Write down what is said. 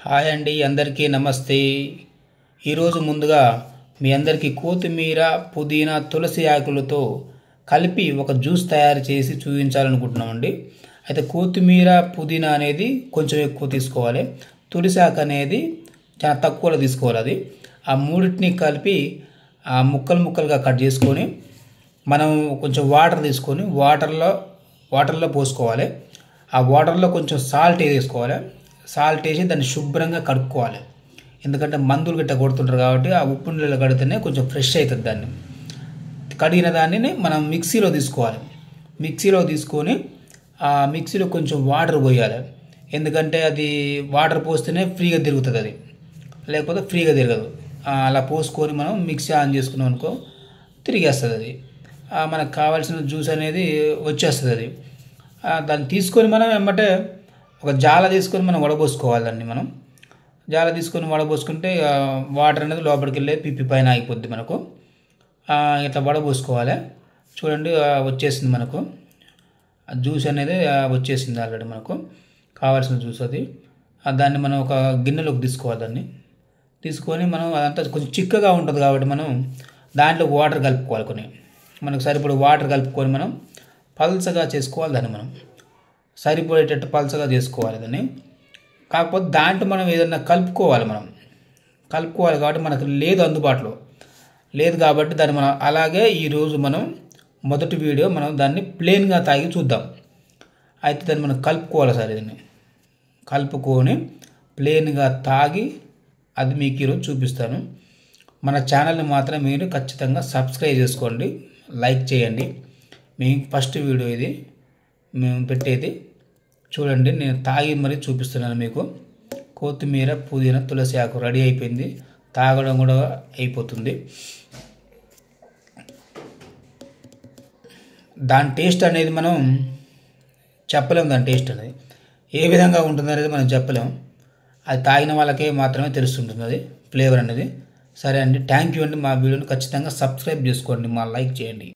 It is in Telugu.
హాయ్ అండి, అందరికీ నమస్తే. ఈరోజు ముందుగా మీ అందరికీ కొత్తిమీర, పుదీనా, తులసి ఆకులతో కలిపి ఒక జ్యూస్ తయారు చేసి చూపించాలనుకుంటున్నామండి. అయితే కొత్తిమీర, పుదీనా అనేది కొంచెం ఎక్కువ తీసుకోవాలి, తులసి ఆకు అనేది చాలా తక్కువలో తీసుకోవాలి. అది ఆ మూడింటిని కలిపి ఆ ముక్కలుగా కట్ చేసుకొని మనం కొంచెం వాటర్ తీసుకొని వాటర్లో పోసుకోవాలి. ఆ వాటర్లో కొంచెం సాల్ట్ వేసుకోవాలి. సాల్ట్ వేసి దాన్ని శుభ్రంగా కడుక్కోవాలి. ఎందుకంటే మందులు గిట్ట కొడుతుంటారు కాబట్టి ఆ ఉప్పు నీళ్ళు కడితేనే కొంచెం ఫ్రెష్ అవుతుంది. దాన్ని కడిగిన దానిని మనం మిక్సీలో తీసుకోవాలి. మిక్సీలో తీసుకొని ఆ మిక్సీలో కొంచెం వాటర్ పోయాలి. ఎందుకంటే అది వాటర్ పోస్తేనే ఫ్రీగా తిరుగుతుంది, అది లేకపోతే ఫ్రీగా తిరగదు. అలా పోసుకొని మనం మిక్సీ ఆన్ చేసుకున్నాం అనుకో తిరిగేస్తుంది. అది మనకు కావాల్సిన జ్యూస్ అనేది వచ్చేస్తుంది. అది దాన్ని తీసుకొని మనం వెంబటే ఒక జాల తీసుకొని మనం వడబోసుకోవాలి. దాన్ని మనం జాల తీసుకొని వడబోసుకుంటే వాటర్ అనేది లోపలికి వెళ్ళే పిప్పి పైన ఆగిపోద్ది. మనకు ఇట్లా వడబోసుకోవాలి. చూడండి, వచ్చేసింది మనకు జ్యూస్ అనేది వచ్చేసింది ఆల్రెడీ. మనకు కావాల్సిన జ్యూస్ అది. దాన్ని మనం ఒక గిన్నెలోకి తీసుకోవాలి. దాన్ని తీసుకొని మనం అదంతా కొంచెం చిక్కగా ఉంటుంది కాబట్టి మనం దాంట్లో వాటర్ కలుపుకోవాలి. కొన్ని మనకు సరిపడే వాటర్ కలుపుకొని మనం పల్చగా చేసుకోవాలి. దాన్ని మనం సరిపోయేటట్టు పల్చగా చేసుకోవాలి దాన్ని. కాకపోతే దాంట్లో మనం ఏదన్నా కలుపుకోవాలి కాబట్టి మనకు లేదు, అందుబాటులో లేదు కాబట్టి దాన్ని మనం అలాగే ఈరోజు మనం మొదటి వీడియో మనం దాన్ని ప్లెయిన్గా తాగి చూద్దాం. అయితే దాన్ని మనం కలుపుకోవాలి సార్. దీన్ని కలుపుకొని ప్లెయిన్గా తాగి అది మీకు ఈరోజు చూపిస్తాను. మన ఛానల్ని మాత్రం మీరు ఖచ్చితంగా సబ్స్క్రైబ్ చేసుకోండి, లైక్ చేయండి. మీకు ఫస్ట్ వీడియో ఇది మేము పెట్టేది. చూడండి, నేను తాగి మరీ చూపిస్తున్నాను మీకు. కొత్తిమీర, పుదీనా, తులసి ఆకు రెడీ అయిపోయింది. తాగడం కూడా అయిపోతుంది. దాని టేస్ట్ అనేది మనం చెప్పలేము. దాని టేస్ట్ అనేది ఏ విధంగా ఉంటుంది అనేది మనం చెప్పలేము. అది తాగిన వాళ్ళకే మాత్రమే తెలుస్తుంటుంది అది ఫ్లేవర్ అనేది. సరే అండి, థ్యాంక్ యూ అండి. మా వీడియోని ఖచ్చితంగా సబ్స్క్రైబ్ చేసుకోండి, లైక్ చేయండి.